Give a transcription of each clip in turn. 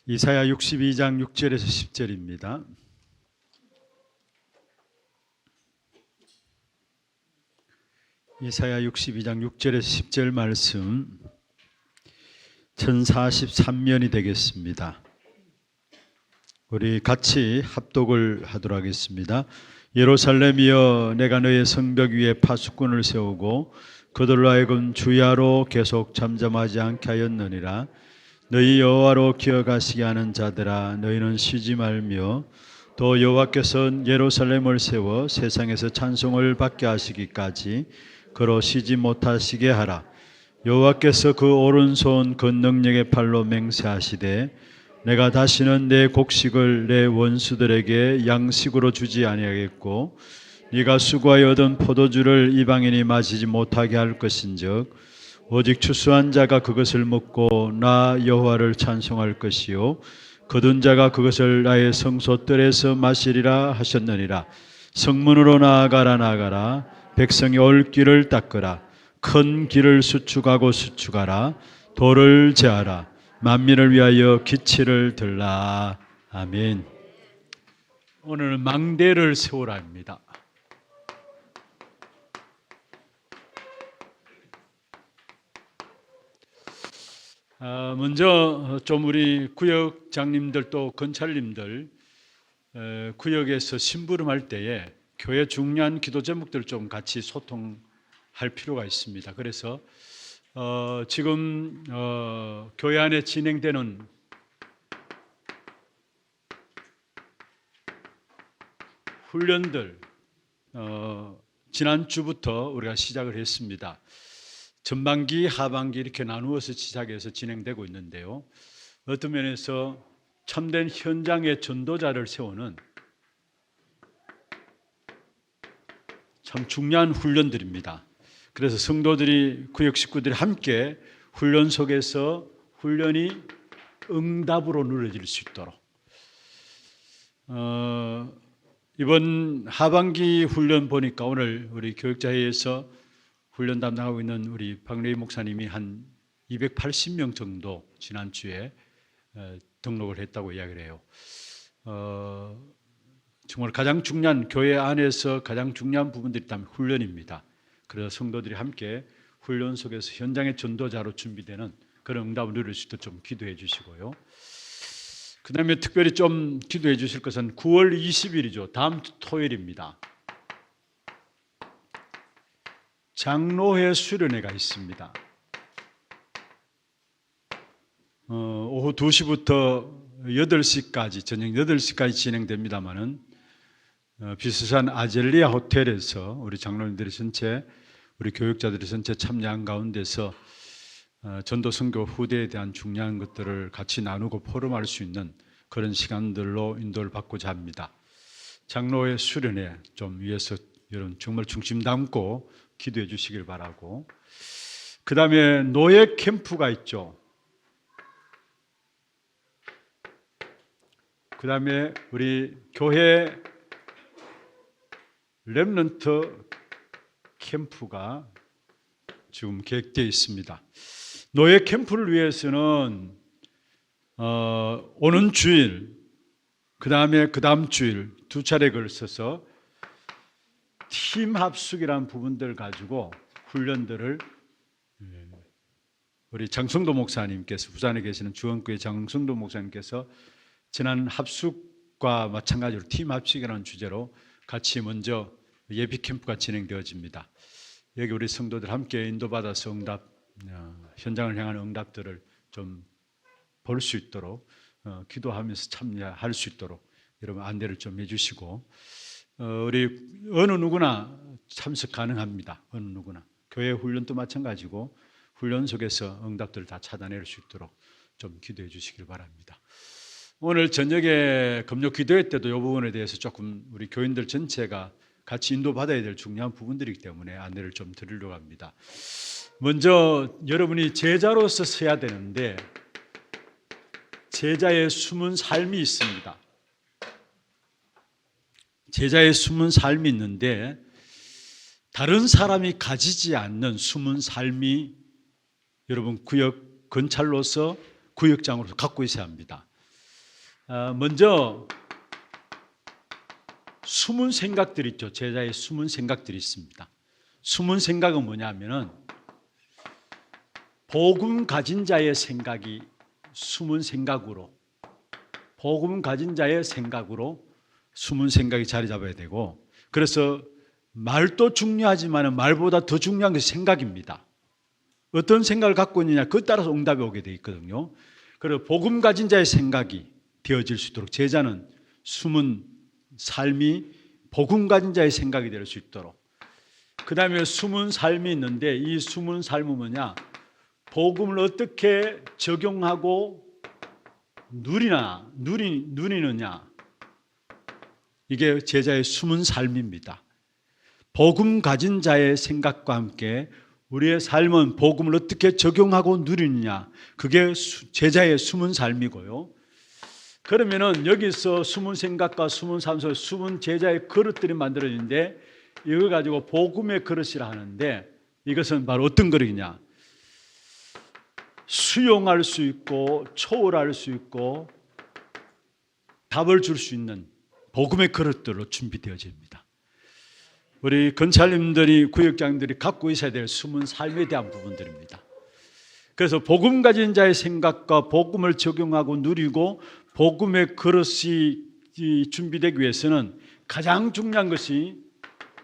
이사야 62장 6절에서 10절입니다. 이사야 62장 6절에서 10절 말씀 1043면이 되겠습니다. 우리 같이 합독을 하도록 하겠습니다. 예루살렘이여, 내가 너의 성벽 위에 파수꾼을 세우고 그들로 하여금 주야로 계속 잠잠하지 않게 하였느니라. 너희 여호와로 기어가시게 하는 자들아, 너희는 쉬지 말며 또 여호와께서 예루살렘을 세워 세상에서 찬송을 받게 하시기까지 그로 쉬지 못하시게 하라. 여호와께서 그 오른손 그 능력의 팔로 맹세하시되 내가 다시는 내 곡식을 내 원수들에게 양식으로 주지 아니하겠고 네가 수고하여 얻은 포도주를 이방인이 마시지 못하게 할 것인즉 오직 추수한 자가 그것을 먹고 나 여호와를 찬송할 것이요 거둔 자가 그것을 나의 성소뜰에서 마시리라 하셨느니라. 성문으로 나아가라. 백성이 올 길을 닦으라. 큰 길을 수축하고 수축하라. 돌을 제하라. 만민을 위하여 기치를 들라. 아멘. 오늘은 망대를 세우라입니다. 먼저 좀 우리 구역장님들 또 건찰님들 구역에서 심부름할 때에 교회 중요한 기도 제목들을 좀 같이 소통할 필요가 있습니다. 그래서 지금 교회 안에 진행되는 훈련들 지난주부터 우리가 시작을 했습니다. 전반기, 하반기 이렇게 나누어서 시작해서 진행되고 있는데요. 어떤 면에서 참된 현장의 전도자를 세우는 참 중요한 훈련들입니다. 그래서 성도들이, 구역 식구들이 함께 훈련 속에서 훈련이 응답으로 누려질 수 있도록 이번 하반기 훈련 보니까 오늘 우리 교육자회에서 훈련 담당하고 있는 우리 박래희 목사님이 한 280명 정도 지난주에 등록을 했다고 이야기를 해요. 정말 가장 중요한, 교회 안에서 가장 중요한 부분들이 있다면 훈련입니다. 그래서 성도들이 함께 훈련 속에서 현장의 전도자로 준비되는 그런 응답을 누릴 수 있도록 좀 기도해 주시고요. 그 다음에 특별히 좀 기도해 주실 것은 9월 20일이죠. 다음 주 토요일입니다. 장로회 수련회가 있습니다. 오후 2시부터 8시까지, 저녁 8시까지 진행됩니다마는 비스산 아젤리아 호텔에서 우리 장로님들이 전체, 우리 교육자들이 전체 참여한 가운데서 전도 선교 후대에 대한 중요한 것들을 같이 나누고 포럼할 수 있는 그런 시간들로 인도를 받고자 합니다. 장로회 수련회 좀 위해서 여러분 정말 중심 담고 기도해 주시길 바라고, 그 다음에 노예 캠프가 있죠. 그 다음에 우리 교회 렘넌트 캠프가 지금 계획되어 있습니다. 노예 캠프를 위해서는 오는 주일, 그 다음에 그 다음 주일 두 차례 걸쳐서 팀 합숙이라는 부분들 가지고 훈련들을 우리 장성도 목사님께서, 부산에 계시는 주원교회 장성도 목사님께서 지난 합숙과 마찬가지로 팀 합숙이라는 주제로 같이 먼저 예비 캠프가 진행되어집니다. 여기 우리 성도들 함께 인도받아서 응답, 현장을 향한 응답들을 좀 볼 수 있도록 기도하면서 참여할 수 있도록 여러분 안내를 좀 해주시고, 우리 어느 누구나 참석 가능합니다. 어느 누구나. 교회 훈련도 마찬가지고 훈련 속에서 응답들을 다 찾아낼 수 있도록 좀 기도해 주시길 바랍니다. 오늘 저녁에 금요 기도회 때도 이 부분에 대해서 조금 우리 교인들 전체가 같이 인도받아야 될 중요한 부분들이기 때문에 안내를 좀 드리려고 합니다. 먼저 여러분이 제자로서 서야 되는데 제자의 숨은 삶이 있습니다. 제자의 숨은 삶이 있는데 다른 사람이 가지지 않는 숨은 삶이 여러분 구역 건찰로서 구역장으로서 갖고 있어야 합니다. 먼저 숨은 생각들이 있죠. 제자의 숨은 생각들이 있습니다. 숨은 생각은 뭐냐면은 복음 가진 자의 생각이 숨은 생각으로, 복음 가진 자의 생각으로 숨은 생각이 자리 잡아야 되고, 그래서 말도 중요하지만 말보다 더 중요한 것이 생각입니다. 어떤 생각을 갖고 있느냐, 그에 따라서 응답이 오게 되어 있거든요. 그리고 복음 가진 자의 생각이 되어질 수 있도록 제자는 숨은 삶이 복음 가진 자의 생각이 될 수 있도록, 그 다음에 숨은 삶이 있는데 이 숨은 삶은 뭐냐, 복음을 어떻게 적용하고 누리느냐, 이게 제자의 숨은 삶입니다. 복음 가진 자의 생각과 함께 우리의 삶은 복음을 어떻게 적용하고 누리느냐, 그게 제자의 숨은 삶이고요. 그러면은 여기서 숨은 생각과 숨은 삶 속에 숨은 제자의 그릇들이 만들어지는데, 이걸 가지고 복음의 그릇이라 하는데, 이것은 바로 어떤 그릇이냐, 수용할 수 있고 초월할 수 있고 답을 줄 수 있는 복음의 그릇들로 준비되어집니다. 우리 건찰님들이, 구역장들이 갖고 있어야 될 숨은 삶에 대한 부분들입니다. 그래서 복음 가진 자의 생각과 복음을 적용하고 누리고 복음의 그릇이 준비되기 위해서는 가장 중요한 것이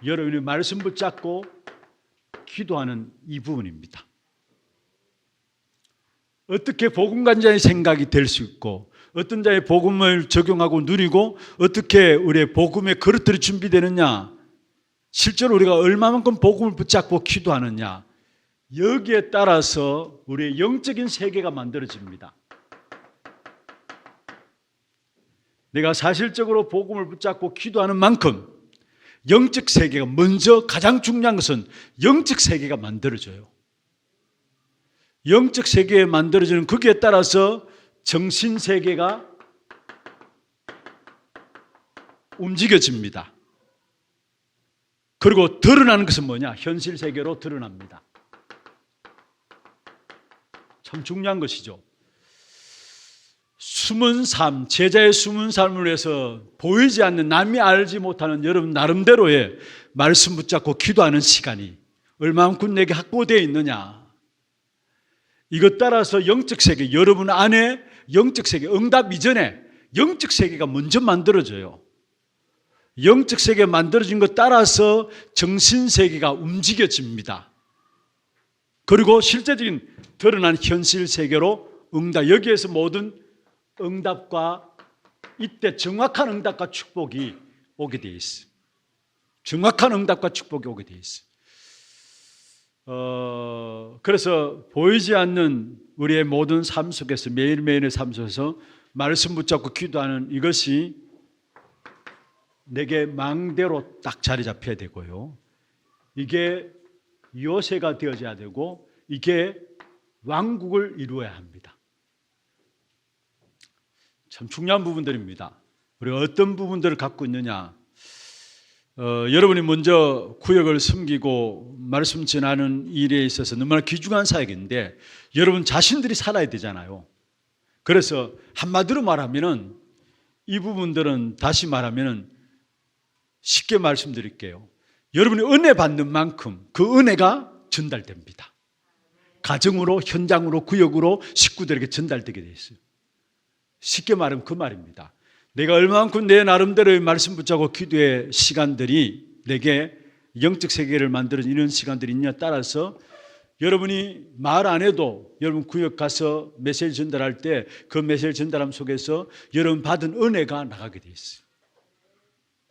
여러분이 말씀 붙잡고 기도하는 이 부분입니다. 어떻게 복음 가진 자의 생각이 될 수 있고, 어떤 자의 복음을 적용하고 누리고 어떻게 우리의 복음의 그릇들이 준비되느냐, 실제로 우리가 얼마만큼 복음을 붙잡고 기도하느냐, 여기에 따라서 우리의 영적인 세계가 만들어집니다. 내가 사실적으로 복음을 붙잡고 기도하는 만큼 영적 세계가, 먼저 가장 중요한 것은 영적 세계가 만들어져요. 영적 세계에 만들어지는, 거기에 따라서 정신 세계가 움직여집니다. 그리고 드러나는 것은 뭐냐? 현실 세계로 드러납니다. 참 중요한 것이죠. 숨은 삶, 제자의 숨은 삶을 위해서 보이지 않는, 남이 알지 못하는 여러분 나름대로의 말씀 붙잡고 기도하는 시간이 얼마만큼 내게 확보되어 있느냐, 이것 따라서 영적 세계, 여러분 안에 영적 세계, 응답 이전에 영적 세계가 먼저 만들어져요. 영적 세계가 만들어진 것 따라서 정신 세계가 움직여집니다. 그리고 실제적인 드러난 현실 세계로 응답, 여기에서 모든 응답과, 이때 정확한 응답과 축복이 오게 되어 있어요. 정확한 응답과 축복이 오게 되어 있어요. 그래서 보이지 않는 우리의 모든 삶 속에서, 매일매일의 삶 속에서 말씀 붙잡고 기도하는 이것이 내게 망대로 딱 자리 잡혀야 되고요, 이게 요새가 되어져야 되고, 이게 왕국을 이루어야 합니다. 참 중요한 부분들입니다. 우리가 어떤 부분들을 갖고 있느냐, 여러분이 먼저 구역을 섬기고 말씀 전하는 일에 있어서 너무나 귀중한 사역인데, 여러분 자신들이 살아야 되잖아요. 그래서 한마디로 말하면은, 이 부분들은 다시 말하면은 쉽게 말씀드릴게요. 여러분이 은혜 받는 만큼 그 은혜가 전달됩니다. 가정으로, 현장으로, 구역으로, 식구들에게 전달되게 돼 있어요. 쉽게 말하면 그 말입니다. 내가 얼마만큼 내 나름대로의 말씀 붙잡고 기도의 시간들이 내게 영적 세계를 만들어준 이런 시간들이 있냐에 따라서, 여러분이 말 안 해도 여러분 구역 가서 메시지 전달할 때 그 메시지 전달함 속에서 여러분 받은 은혜가 나가게 돼 있어요.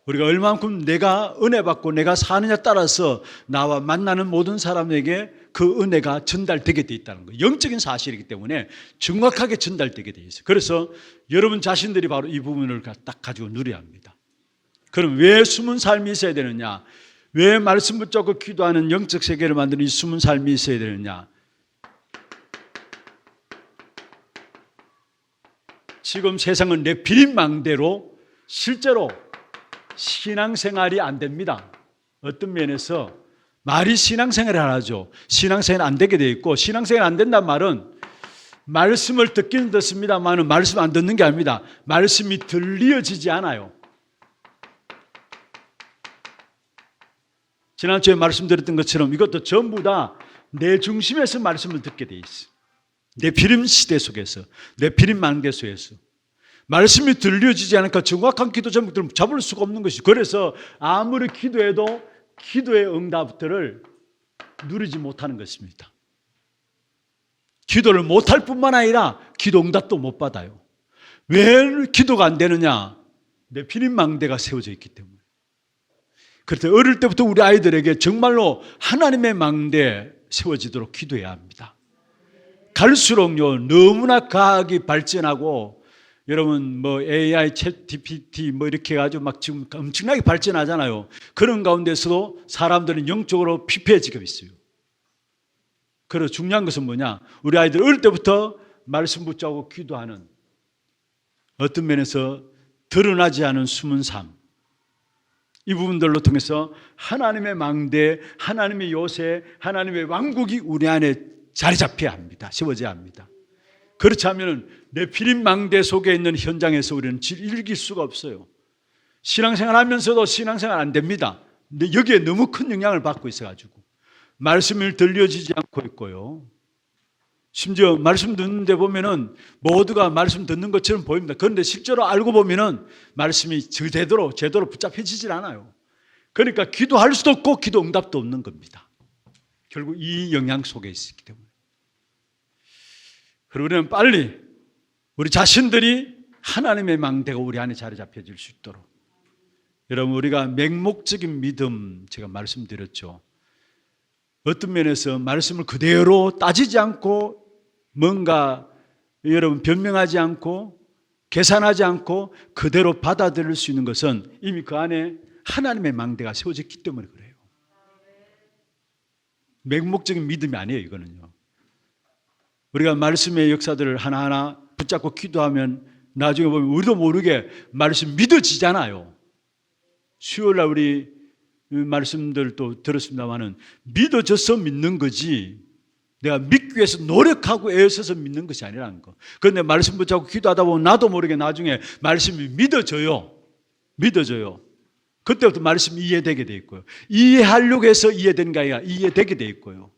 우리가 얼마만큼 내가 은혜 받고 내가 사느냐에 따라서 나와 만나는 모든 사람에게 그 은혜가 전달되게 돼 있다는 거예요. 영적인 사실이기 때문에 정확하게 전달되게 돼 있어요. 그래서 여러분 자신들이 바로 이 부분을 딱 가지고 누려야 합니다. 그럼 왜 숨은 삶이 있어야 되느냐? 왜 말씀 붙잡고 기도하는 영적 세계를 만드는 이 숨은 삶이 있어야 되느냐? 지금 세상은 내 비린망대로 실제로 신앙생활이 안 됩니다. 어떤 면에서 말이 신앙생활을 하죠. 신앙생활 안 되게 돼 있고, 신앙생활 안 된다는 말은 말씀을 듣기는 듣습니다만 말씀 안 듣는 게 아닙니다. 말씀이 들려지지 않아요. 지난주에 말씀드렸던 것처럼 이것도 전부 다 내 중심에서 말씀을 듣게 돼 있어. 내 피림 시대 속에서, 내 피림 망대 속에서 말씀이 들려지지 않으니까 정확한 기도 제목들은 잡을 수가 없는 것이. 그래서 아무리 기도해도 기도의 응답들을 누리지 못하는 것입니다. 기도를 못할 뿐만 아니라 기도 응답도 못 받아요. 왜 기도가 안 되느냐? 내 피림 망대가 세워져 있기 때문에. 그래서 어릴 때부터 우리 아이들에게 정말로 하나님의 망대 세워지도록 기도해야 합니다. 갈수록요 너무나 과학이 발전하고 여러분 뭐 AI, 챗 GPT 뭐 이렇게 해가지고 막 지금 엄청나게 발전하잖아요. 그런 가운데서도 사람들은 영적으로 피폐해지고 있어요. 그래서 중요한 것은 뭐냐? 우리 아이들 어릴 때부터 말씀 붙잡고 기도하는 어떤 면에서 드러나지 않은 숨은 삶, 이 부분들로 통해서 하나님의 망대, 하나님의 요새, 하나님의 왕국이 우리 안에 자리 잡혀야 합니다. 세워져야 합니다. 그렇지 않으면 내 피림 망대 속에 있는 현장에서 우리는 즐길 수가 없어요. 신앙생활 하면서도 신앙생활 안 됩니다. 근데 여기에 너무 큰 영향을 받고 있어가지고 말씀을 들려지지 않고 있고요. 심지어 말씀 듣는데 보면은 모두가 말씀 듣는 것처럼 보입니다. 그런데 실제로 알고 보면은 말씀이 제대로 붙잡혀지질 않아요. 그러니까 기도할 수도 없고 기도 응답도 없는 겁니다. 결국 이 영향 속에 있기 때문에. 그리고 우리는 빨리 우리 자신들이 하나님의 망대가 우리 안에 자리 잡혀질 수 있도록. 여러분 우리가 맹목적인 믿음 제가 말씀드렸죠. 어떤 면에서 말씀을 그대로 따지지 않고 뭔가 여러분 변명하지 않고 계산하지 않고 그대로 받아들일 수 있는 것은 이미 그 안에 하나님의 망대가 세워졌기 때문에 그래요. 맹목적인 믿음이 아니에요. 이거는요. 우리가 말씀의 역사들을 하나하나 붙잡고 기도하면 나중에 보면 우리도 모르게 말씀 믿어지잖아요. 수요일날 우리 말씀들도 들었습니다마는 믿어져서 믿는 거지 내가 믿기 위해서 노력하고 애써서 믿는 것이 아니라는 거. 그런데 말씀 붙잡고 기도하다 보면 나도 모르게 나중에 말씀이 믿어져요. 그때부터 말씀이 이해되게 돼 있고요. 이해하려고 해서 이해되는 게 아니라 이해되게 돼 있고요.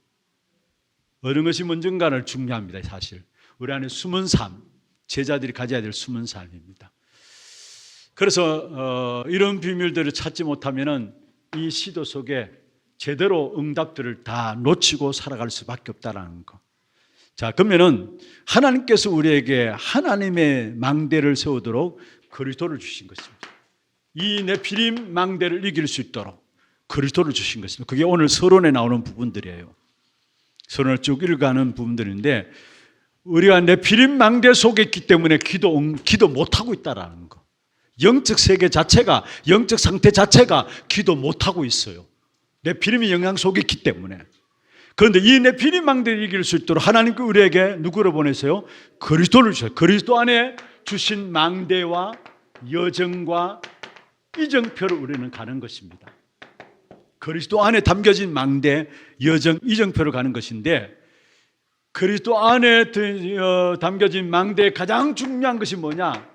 어느 것이 먼저인가를 중요합니다. 사실 우리 안에 숨은 삶, 제자들이 가져야 될 숨은 삶입니다. 그래서 이런 비밀들을 찾지 못하면은 이 시도 속에 제대로 응답들을 다 놓치고 살아갈 수밖에 없다라는 거. 자, 그러면은 하나님께서 우리에게 하나님의 망대를 세우도록 그리스도를 주신 것입니다. 이 네피림 망대를 이길 수 있도록 그리스도를 주신 것입니다. 그게 오늘 서론에 나오는 부분들이에요. 서론을 쭉 읽어가는 부분들인데 우리가 네피림 망대 속에 있기 때문에 기도 못하고 있다라는 거. 영적 세계 자체가, 영적 상태 자체가 기도 못하고 있어요. 네피림의 영향 속에 있기 때문에. 그런데 이 네피림 망대를 이길 수 있도록 하나님께 우리에게 누구를 보내세요? 그리스도를 주셔요. 그리스도 안에 주신 망대와 여정과 이정표를 우리는 가는 것입니다. 그리스도 안에 담겨진 망대, 여정, 이정표를 가는 것인데 그리스도 안에 담겨진 망대의 가장 중요한 것이 뭐냐?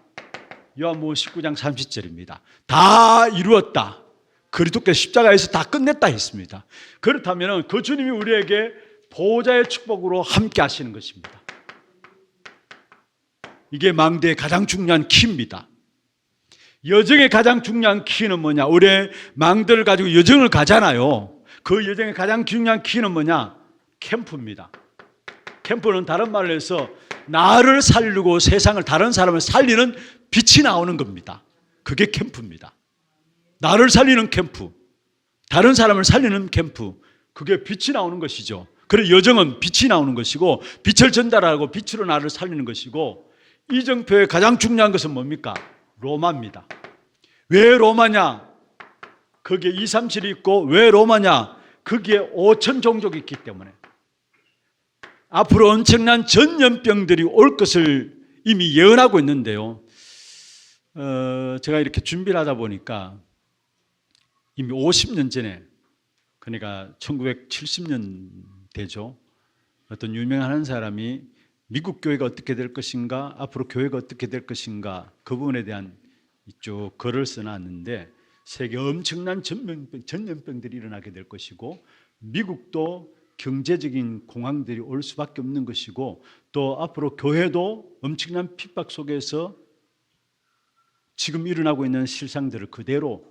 요한복음 19장 30절입니다. 다 이루었다. 그리스도께서 십자가에서 다 끝냈다 했습니다. 그렇다면 그 주님이 우리에게 보호자의 축복으로 함께 하시는 것입니다. 이게 망대의 가장 중요한 키입니다. 여정의 가장 중요한 키는 뭐냐? 우리의 망대를 가지고 여정을 가잖아요. 그 여정의 가장 중요한 키는 뭐냐? 캠프입니다. 캠프는 다른 말로 해서 나를 살리고 세상을 다른 사람을 살리는 빛이 나오는 겁니다. 그게 캠프입니다. 나를 살리는 캠프, 다른 사람을 살리는 캠프, 그게 빛이 나오는 것이죠. 그래서 여정은 빛이 나오는 것이고 빛을 전달하고 빛으로 나를 살리는 것이고 이정표의 가장 중요한 것은 뭡니까? 로마입니다. 왜 로마냐? 거기에 237이 있고 왜 로마냐? 거기에 5천 종족이 있기 때문에 앞으로 엄청난 전염병들이 올 것을 이미 예언하고 있는데요. 제가 이렇게 준비를 하다 보니까 이미 50년 전에, 그러니까 1970년 되죠. 어떤 유명한 한 사람이 미국 교회가 어떻게 될 것인가, 앞으로 교회가 어떻게 될 것인가, 그 부분에 대한 이쪽 글을 써놨는데, 세계 엄청난 전염병들이 일어나게 될 것이고, 미국도 경제적인 공황들이 올 수밖에 없는 것이고, 또 앞으로 교회도 엄청난 핍박 속에서 지금 일어나고 있는 실상들을 그대로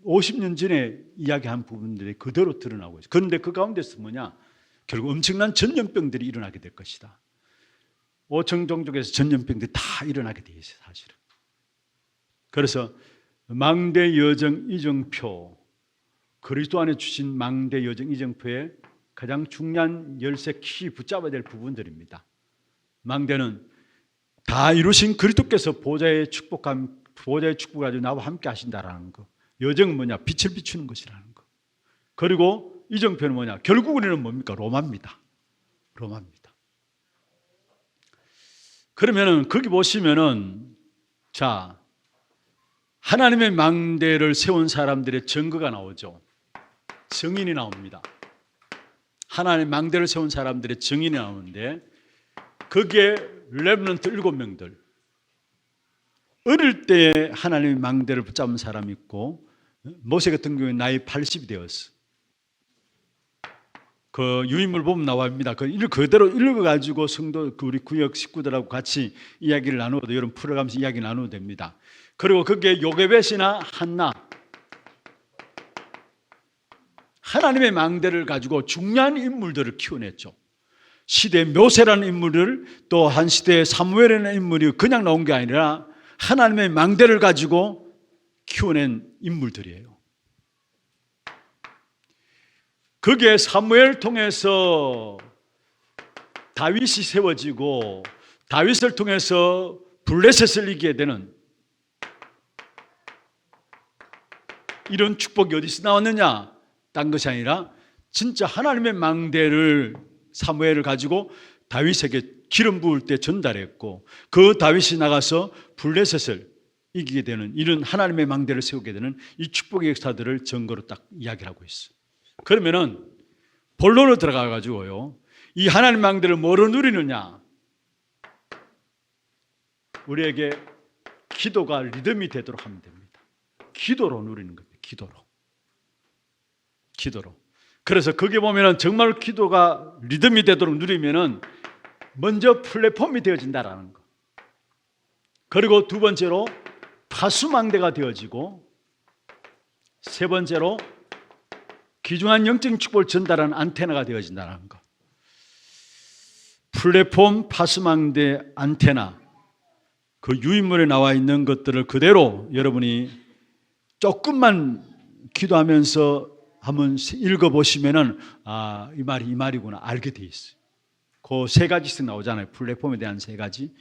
50년 전에 이야기한 부분들이 그대로 드러나고 있어요. 그런데 그 가운데서 뭐냐? 결국 엄청난 전염병들이 일어나게 될 것이다. 5천 종족에서 전염병들이 다 일어나게 돼 있어요, 사실은. 그래서 망대 여정 이정표, 그리스도 안에 주신 망대 여정 이정표의 가장 중요한 열쇠 키 붙잡아야 될 부분들입니다. 망대는 다 이루신 그리스도께서 보좌의 축복을 가지고 나와 함께 하신다라는 거. 여정은 뭐냐? 빛을 비추는 것이라는 거. 그리고 이정표는 뭐냐? 결국 우리는 뭡니까? 로마입니다. 로마입니다. 그러면은 거기 보시면은 자, 하나님의 망대를 세운 사람들의 증거가 나오죠. 증인이 나옵니다. 하나님의 망대를 세운 사람들의 증인이 나오는데, 거기에 렘넌트 7명들, 어릴 때 하나님의 망대를 붙잡은 사람이 있고, 모세 같은 경우에 나이 80이 되었어. 그 유인물 보면 나옵니다. 그대로 읽어가지고 성도 우리 구역 식구들하고 같이 이야기를 나누어도, 여러분 풀어가면서 이야기 나누어도 됩니다. 그리고 거기에 요게벳이나 한나, 하나님의 망대를 가지고 중요한 인물들을 키워냈죠. 시대 묘세라는 인물을, 또 한 시대의 사무엘이라는 인물이 그냥 나온 게 아니라 하나님의 망대를 가지고 키워낸 인물들이에요. 거기에 사무엘 통해서 다윗이 세워지고, 다윗을 통해서 블레셋을 이기게 되는 이런 축복이 어디서 나왔느냐? 딴 것이 아니라 진짜 하나님의 망대를, 사무엘을 가지고 다윗에게 기름 부을 때 전달했고, 그 다윗이 나가서 블레셋을 이기게 되는 이런 하나님의 망대를 세우게 되는 이 축복의 역사들을 증거로 딱 이야기를 하고 있어요. 그러면은 본론으로 들어가 가지고요, 이 하나님 망대를 뭐로 누리느냐? 우리에게 기도가 리듬이 되도록 하면 됩니다. 기도로 누리는 겁니다. 기도로. 그래서 거기 보면은 정말 기도가 리듬이 되도록 누리면은 먼저 플랫폼이 되어진다라는 거. 그리고 두 번째로 파수망대가 되어지고, 세 번째로 귀중한 영적인 축복을 전달하는 안테나가 되어진다는 것. 플랫폼, 파수망대, 안테나, 그 유인물에 나와 있는 것들을 그대로 여러분이 조금만 기도하면서 한번 읽어보시면은, 아, 이 말이 이 말이구나 알게 돼 있어요. 그 세 가지씩 나오잖아요. 플랫폼에 대한 세 가지,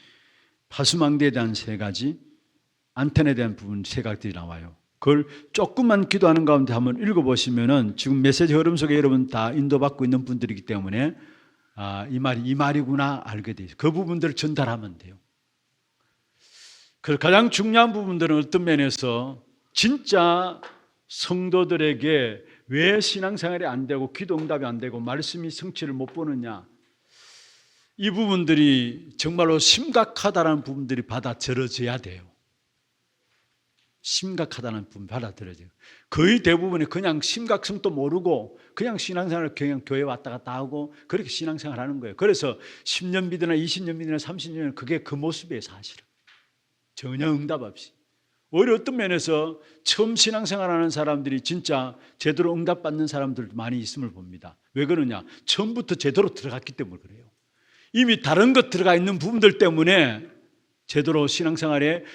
파수망대에 대한 세 가지, 안테나에 대한 부분 세 가지들이 나와요. 그걸 조금만 기도하는 가운데 한번 읽어보시면은, 지금 메시지 흐름 속에 여러분 다 인도받고 있는 분들이기 때문에, 아, 이 말이 이 말이구나 알게 돼 있어요. 그 부분들을 전달하면 돼요. 그래서 가장 중요한 부분들은 어떤 면에서 진짜 성도들에게 왜 신앙생활이 안 되고 기도 응답이 안 되고 말씀이 성취를 못 보느냐, 이 부분들이 정말로 심각하다는 부분들이 받아들여져야 돼요. 심각하다는 부분 받아들여져요. 거의 대부분이 그냥 심각성도 모르고 그냥 신앙생활을 그냥 교회 왔다 갔다 하고 그렇게 신앙생활 하는 거예요. 그래서 10년 믿으나 20년 믿으나 30년 그게 그 모습이에요. 사실은 전혀 응답 없이. 오히려 어떤 면에서 처음 신앙생활하는 사람들이 진짜 제대로 응답받는 사람들도 많이 있음을 봅니다. 왜 그러냐? 처음부터 제대로 들어갔기 때문에 그래요. 이미 다른 것 들어가 있는 부분들 때문에 제대로 신앙생활을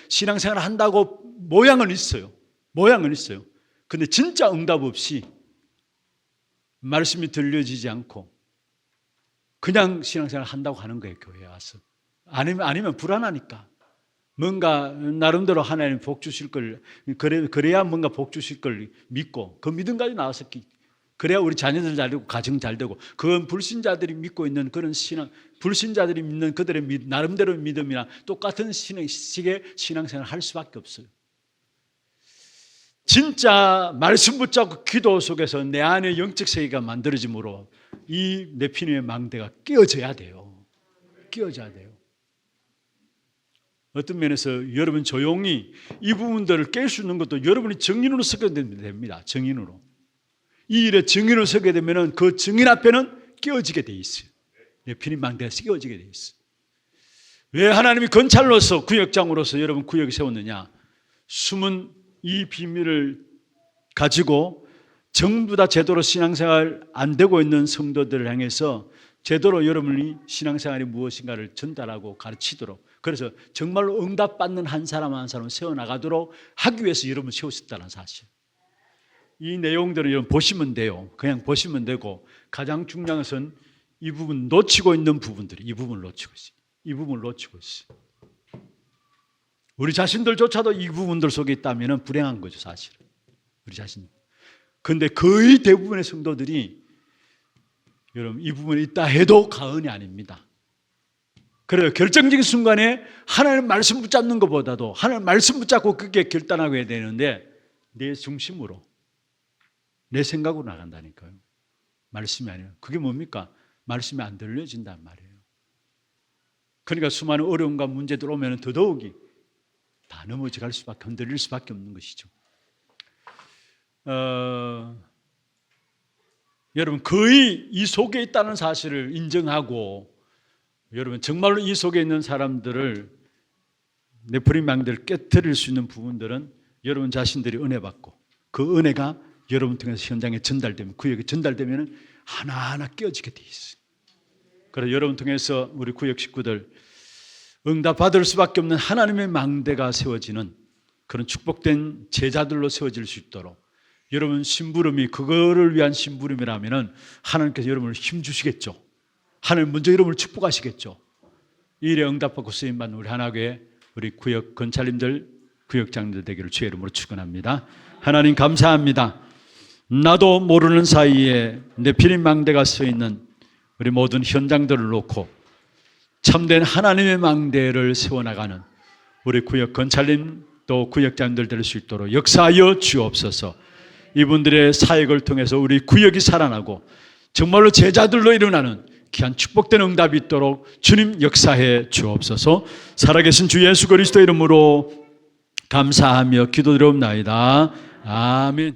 한다고 모양은 있어요. 근데 진짜 응답 없이 말씀이 들려지지 않고 그냥 신앙생활 한다고 하는 거예요. 교회에 와서. 아니면 불안하니까. 뭔가 나름대로 하나님 복 주실 걸, 그래야 뭔가 복 주실 걸 믿고 그 믿음 가지고 나와서 그래야 우리 자녀들 잘 되고 가정 잘 되고, 그건 불신자들이 믿고 있는 그런 신앙, 불신자들이 믿는 그들의 나름대로 믿음이나 똑같은 식의 신앙생활을 할 수밖에 없어요. 진짜 말씀 붙잡고 기도 속에서 내 안에 영적 세계가 만들어짐으로 이 네피림의 망대가 깨어져야 돼요. 끼워져야 돼요. 어떤 면에서 여러분 조용히 이 부분들을 깰 수 있는 것도 여러분이 증인으로 서게 됩니다. 증인으로. 이 일에 증인으로 서게 되면 그 증인 앞에는 끼워지게 돼 있어요. 피림망대가 끼워지게 돼 있어요. 왜 하나님이 건찰로서 구역장으로서 여러분 구역을 세웠느냐? 숨은 이 비밀을 가지고 전부 다 제대로 신앙생활 안 되고 있는 성도들을 향해서 제대로 여러분이 신앙생활이 무엇인가를 전달하고 가르치도록, 그래서 정말로 응답받는 한 사람 한 사람 세워나가도록 하기 위해서 여러분을 세우셨다는 사실. 이 내용들을 여러분 보시면 돼요. 그냥 보시면 되고, 가장 중요한 것은 이 부분 놓치고 있는 부분들이 이 부분을 놓치고 있어요. 이 부분을 놓치고 있어요. 우리 자신들조차도 이 부분들 속에 있다면 불행한 거죠, 사실은. 우리 자신. 그런데 거의 대부분의 성도들이 여러분 이 부분이 있다 해도 가언이 아닙니다. 그래요. 결정적인 순간에 하나님 말씀 붙잡는 것보다도 하나님 말씀 붙잡고 그게 결단하고 해야 되는데 내 중심으로 내 생각으로 나간다니까요. 말씀이 아니에요. 그게 뭡니까? 말씀이 안 들려진단 말이에요. 그러니까 수많은 어려움과 문제들 오면 더더욱이 다 넘어져갈 수밖에, 흔들릴 수밖에 없는 것이죠. 여러분 거의 이 속에 있다는 사실을 인정하고, 여러분 정말로 이 속에 있는 사람들을, 네프림망대를 깨트릴 수 있는 부분들은 여러분 자신들이 은혜 받고 그 은혜가 여러분 통해서 현장에 전달되면, 구역에 전달되면 하나하나 깨어지게 돼 있어요. 그래서 여러분 통해서 우리 구역 식구들 응답받을 수밖에 없는 하나님의 망대가 세워지는 그런 축복된 제자들로 세워질 수 있도록, 여러분 심부름이 그거를 위한 심부름이라면 하나님께서 여러분을 힘주시겠죠. 하나님 먼저 여러분을 축복하시겠죠. 이 일에 응답받고 쓰임받는 우리 하나교회 우리 구역 건찰님들, 구역장님들 되기를 주의 이름으로 축원합니다. 하나님 감사합니다. 나도 모르는 사이에 내 피림망대가 서 있는 우리 모든 현장들을 놓고 참된 하나님의 망대를 세워나가는 우리 구역 건찰님 또 구역장님들 될 수 있도록 역사하여 주옵소서. 이분들의 사역을 통해서 우리 구역이 살아나고 정말로 제자들로 일어나는 귀한 축복된 응답이 있도록 주님 역사해 주옵소서. 살아계신 주 예수 그리스도 이름으로 감사하며 기도드리옵나이다. 아멘.